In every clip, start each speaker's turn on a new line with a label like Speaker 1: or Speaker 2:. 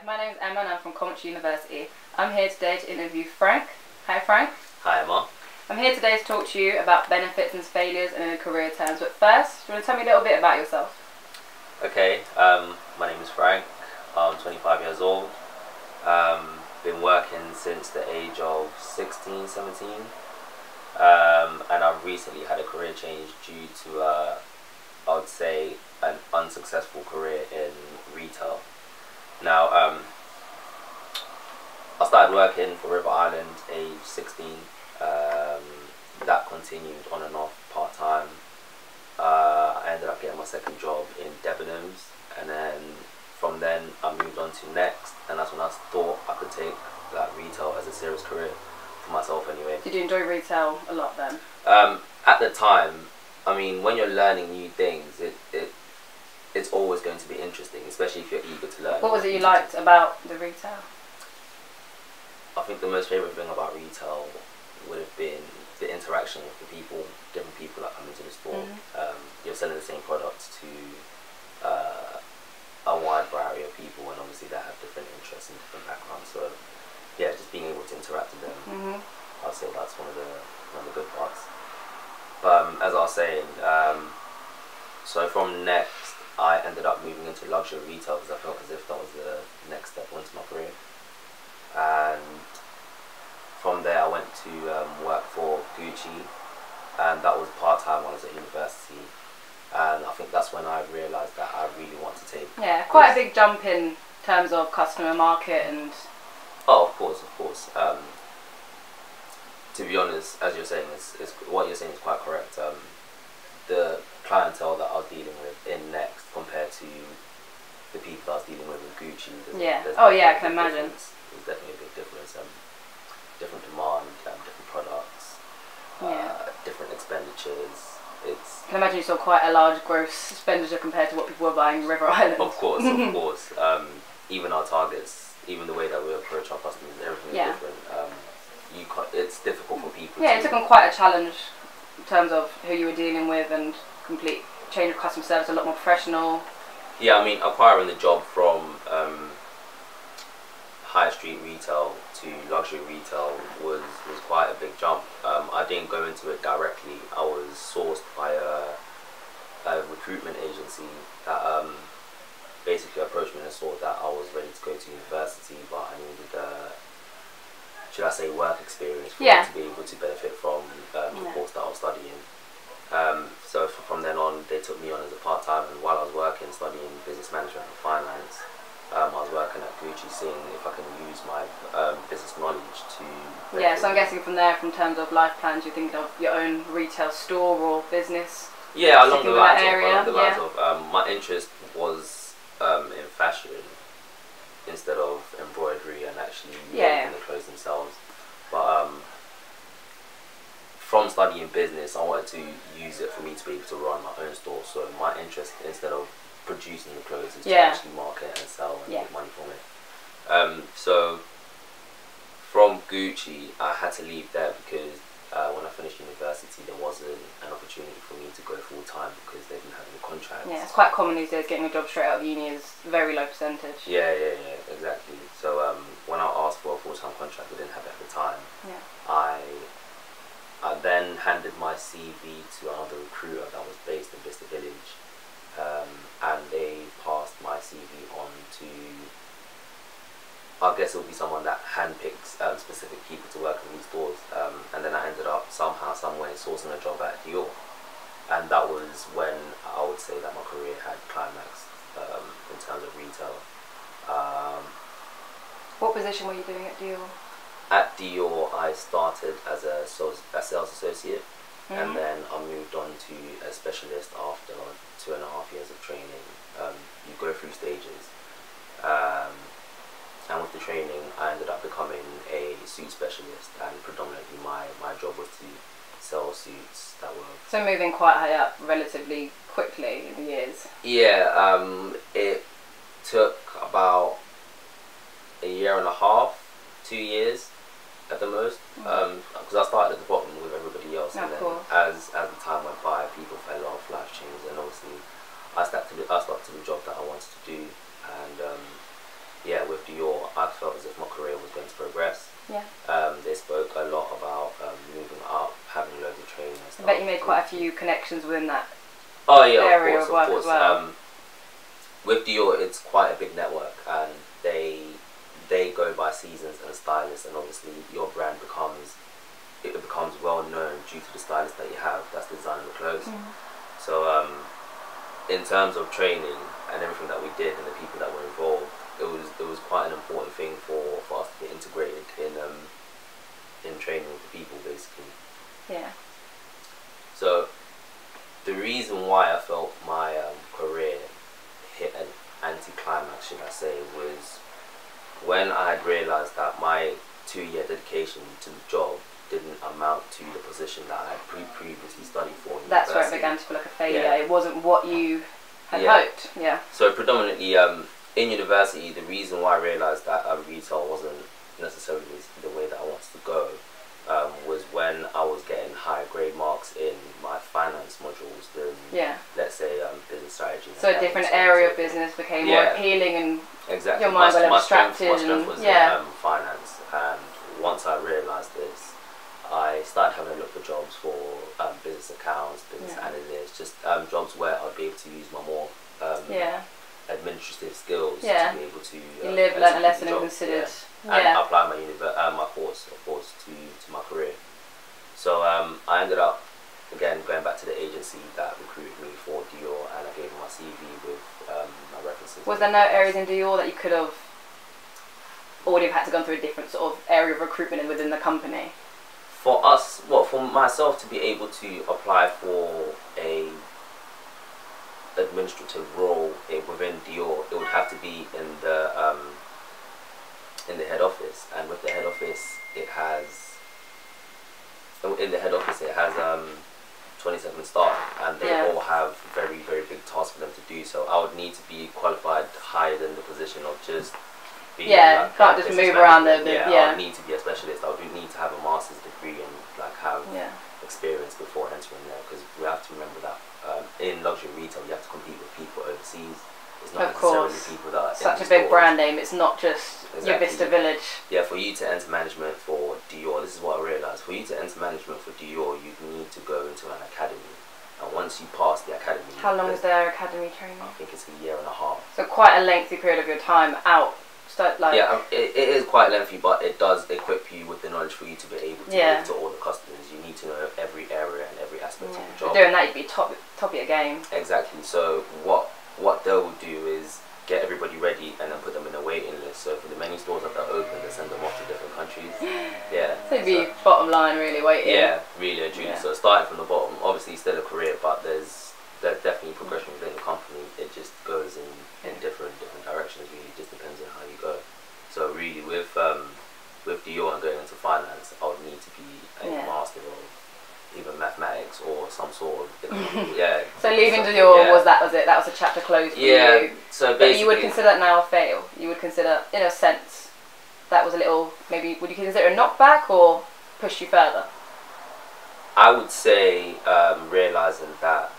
Speaker 1: my name's Emma and I'm from Coventry University. I'm here today to interview Frank. Hi Frank.
Speaker 2: Hi Emma.
Speaker 1: I'm here today to talk to you about benefits and failures in career terms, but first, do you want to tell me a little bit about yourself?
Speaker 2: Okay, my name is Frank. I'm 25 years old. Been working since the age of 16, 17. And I've recently had a career change due to, I would say, an unsuccessful career in retail. Now, I started working for River Island age 16. That continued on and off part-time. I ended up getting my second job in Debenhams, and then from then I moved on to Next, and that's when I thought I could take that retail as a serious career for myself anyway.
Speaker 1: Did you enjoy retail a lot then?
Speaker 2: At the time, I mean, when you're learning new things, it's always going to be interesting, especially if you're eager to learn.
Speaker 1: What was it you liked about the retail?
Speaker 2: I think the most favourite thing about retail would have been the interaction with the people, different people that come into the store. You're selling the same products to a wide variety of people, and obviously they have different interests and different backgrounds. So yeah, just being able to interact with them, I'd say that's one of the good parts. But as I was saying, so from Next, I ended up moving into luxury retail because I felt as if that was the next step into my career. And from there I went to work for Gucci, and that was part-time while I was at university, and I think that's when I realised that I really want to take
Speaker 1: quite a big jump in terms of customer market and...
Speaker 2: Oh, of course. To be honest, as you're saying, what you're saying is quite correct. The clientele that I was dealing with in Next compared to the people that I was dealing with in Gucci,
Speaker 1: I can imagine.
Speaker 2: There's definitely a big difference. Different demand, different products, different expenditures. I
Speaker 1: can imagine you saw quite a large gross expenditure compared to what people were buying in River Island.
Speaker 2: Of course. Even our targets, even the way that we approach our customers, everything is different. It's difficult for people.
Speaker 1: It took on quite a challenge in terms of who you were dealing with, and complete change of customer service, a lot more professional.
Speaker 2: Yeah, I mean, acquiring the job from high street retail to luxury retail was quite a big jump. I didn't go into it directly. I was sourced by a recruitment agency that basically approached me and saw that I was ready to go to university, but I needed should I say work experience for me to be able to benefit from the course that I was studying. So from then on, they took me on as a part-time, and while I was working studying business management and finance, I was working at Gucci, seeing if I can use my business knowledge to...
Speaker 1: Yeah, so I'm guessing from there, from terms of life plans, you're thinking of your own retail store or business?
Speaker 2: Yeah, along the lines of my interest was in fashion instead of embroidery and actually making the clothes themselves. But from studying business, I wanted to use it for me to be able to run my own store. So my interest, instead of producing the clothes, is to actually market and sell and make money from it. So from Gucci, I had to leave there because when I finished university, there wasn't an opportunity for me to go full time because they didn't have any contracts.
Speaker 1: Yeah, it's quite common these days. Getting a job straight out of uni is very low percentage.
Speaker 2: Yeah, exactly. So when I asked for a full-time contract, they didn't have it at the time. I then handed my CV to another recruiter that was based in Vista Village, and they passed my CV on to, I guess it would be someone that handpicks specific people to work in these stores, and then I ended up somehow, someway sourcing a job at Dior, and that was when I would say that my career had climaxed in terms of retail.
Speaker 1: What position were you doing at Dior?
Speaker 2: At Dior, I started as a sales associate, and then I moved on to a specialist after 2.5 years of training. You go through stages, and with the training, I ended up becoming a suit specialist, and predominantly my job was to sell suits that were...
Speaker 1: So moving quite high up relatively quickly in the years?
Speaker 2: Yeah, it took about 1.5 years, 2 years at the most, because I started at the bottom with everybody else, and then as the time went by, people fell off, life changed, and obviously I stuck to the job that I wanted to do, and yeah, with Dior
Speaker 1: bet you made quite a few connections within that
Speaker 2: Oh yeah,
Speaker 1: area
Speaker 2: of
Speaker 1: of work
Speaker 2: course.
Speaker 1: as well.
Speaker 2: With Dior, it's quite a big network, and they go by seasons and stylists, and obviously your brand becomes well known due to the stylist that you have that's designing the clothes. So in terms of training and everything that we did and the people that were involved, it was quite an important thing for us to get integrated in training with the people, basically.
Speaker 1: Yeah.
Speaker 2: So the reason why I felt my career hit an anti-climax, should I say, was when I had realised that my 2-year dedication to the job didn't amount to the position that I had previously studied for.
Speaker 1: That's where it began to feel like a failure.
Speaker 2: Yeah.
Speaker 1: It wasn't what you had hoped. Yeah.
Speaker 2: So predominantly in university, the reason why I realised that retail wasn't necessarily the way that I wanted to go was when I was getting higher grade marks in my finance modules than, let's say, business strategy.
Speaker 1: So a different area of business became more appealing, and
Speaker 2: exactly.
Speaker 1: your mind got
Speaker 2: my
Speaker 1: abstracted.
Speaker 2: strength was in finance, and once I realised this, I started having a look for jobs for business accounts, business analysts, just jobs where I'd be able to use my more administrative skills to be able to
Speaker 1: you live, learn a lesson, and considered.
Speaker 2: And apply my course, of course, to my career. So I ended up, again, going back to the agency that recruited me for Dior, and I gave them my CV with my references.
Speaker 1: Was there no areas in Dior that you could have, or would you have had to go through a different sort of area of recruitment within the company?
Speaker 2: For us, for myself to be able to apply for a administrative role within Dior, it would have to be in the head office, and with the head office it has 27 staff, and they all have very, very big tasks for them to do. So I would need to be qualified higher than the position of just being
Speaker 1: can't just move around
Speaker 2: I would need to be a specialist. I would need to have a master's degree and have experience before entering there, because we have to remember that in luxury retail you have to compete with people overseas. It's not necessarily people that are
Speaker 1: such a big brand name. It's not just your Vista Village.
Speaker 2: Yeah, for you to enter management for Dior, this is what I realised. For you to enter management for Dior, you need to go into an academy, and once you pass the academy,
Speaker 1: how long is their academy training?
Speaker 2: I think it's a year and a half.
Speaker 1: So quite a lengthy period of your time out.
Speaker 2: It is quite lengthy, but it does equip you with the knowledge for you to be able to give to all the customers. You need to know every area and every aspect of the job.
Speaker 1: For doing that, you'd be top of your game.
Speaker 2: Exactly. So what they will do is get everybody ready and then put them in a waiting list. So for the many stores that are open, they send them off to different countries.
Speaker 1: So it'd be bottom line, really, waiting.
Speaker 2: Yeah, really and truly. So starting from the bottom, obviously still a career, but there's definitely progression within the company. It just goes in different directions. Really, just depends on how you go. So really, with Dior and going into finance, I would need to be a master of either mathematics or some sort of
Speaker 1: So leaving Dior, was it? That was a chapter closed for you.
Speaker 2: So basically,
Speaker 1: but you would consider that now a fail. You would consider, in a sense, that was a little, maybe, would you consider it a knockback or push you further?
Speaker 2: I would say realising that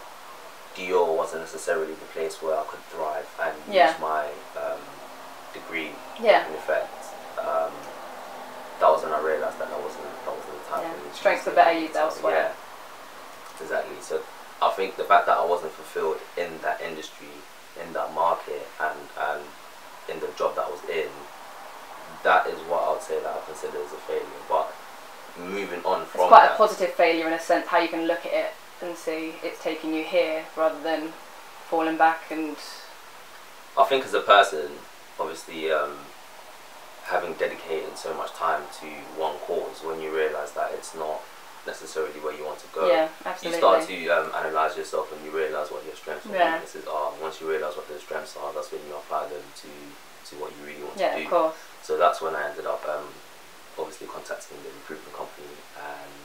Speaker 2: Dior wasn't necessarily the place where I could thrive and use my degree in effect. That was when I realised that wasn't the time for me.
Speaker 1: Strengths are better used elsewhere.
Speaker 2: Yeah, exactly. So I think the fact that I wasn't fulfilled in that industry, in that market, and in the job that I was in, that is what I would say that I consider as a failure. But moving on from
Speaker 1: it's quite a positive failure in a sense, how you can look at it and see it's taking you here rather than falling back. And
Speaker 2: I think as a person, obviously, having dedicated so much time to one cause, when you realise that it's not necessarily where you want to go,
Speaker 1: absolutely.
Speaker 2: You start to analyse yourself, and you realise what your strengths and weaknesses are. Once you realise what those strengths are, that's when you apply them to what you really want to do.
Speaker 1: Of course.
Speaker 2: So that's when I ended up obviously contacting the recruitment company, and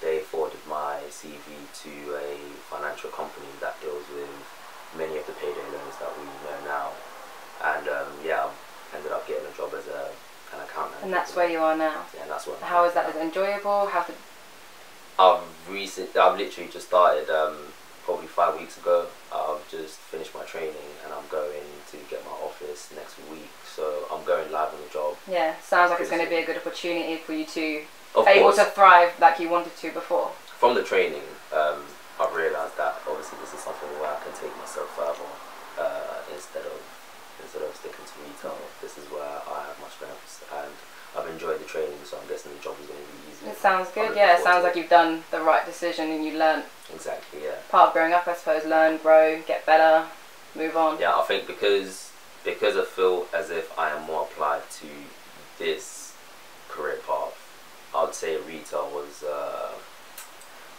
Speaker 2: they forwarded my CV to a financial company that deals with many of the payday loans that we know now. And I ended up getting a job as an accountant.
Speaker 1: And that's where you are now?
Speaker 2: Yeah, and that's where
Speaker 1: How is that? Is it enjoyable?
Speaker 2: I've literally just started probably 5 weeks ago. I've just finished my training, and I'm going to get my office next week. So I'm going live on the job. Yeah,
Speaker 1: sounds like it's going to be a good opportunity for you to able to thrive like you wanted to before.
Speaker 2: From the training, sticking to retail. This is where I have my strengths, and I've enjoyed the training, so I'm guessing the job is going to be easy.
Speaker 1: It sounds
Speaker 2: I'm
Speaker 1: good.
Speaker 2: looking
Speaker 1: Yeah, it
Speaker 2: forward
Speaker 1: sounds
Speaker 2: to
Speaker 1: like you've done the right decision and you learnt.
Speaker 2: Exactly, yeah.
Speaker 1: Part of growing up, I suppose. Learn, grow, get better, move on.
Speaker 2: Yeah, I think because I feel as if I am more applied to this career path, I would say retail was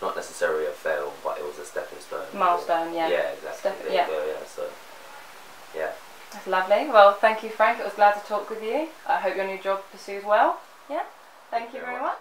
Speaker 2: not necessarily a fail, but it was a stepping stone.
Speaker 1: Milestone, yeah.
Speaker 2: Yeah, exactly. There you go, yeah. So, yeah.
Speaker 1: That's lovely. Well, thank you, Frank. It was glad to talk with you. I hope your new job pursues well. Yeah. Thank you very much.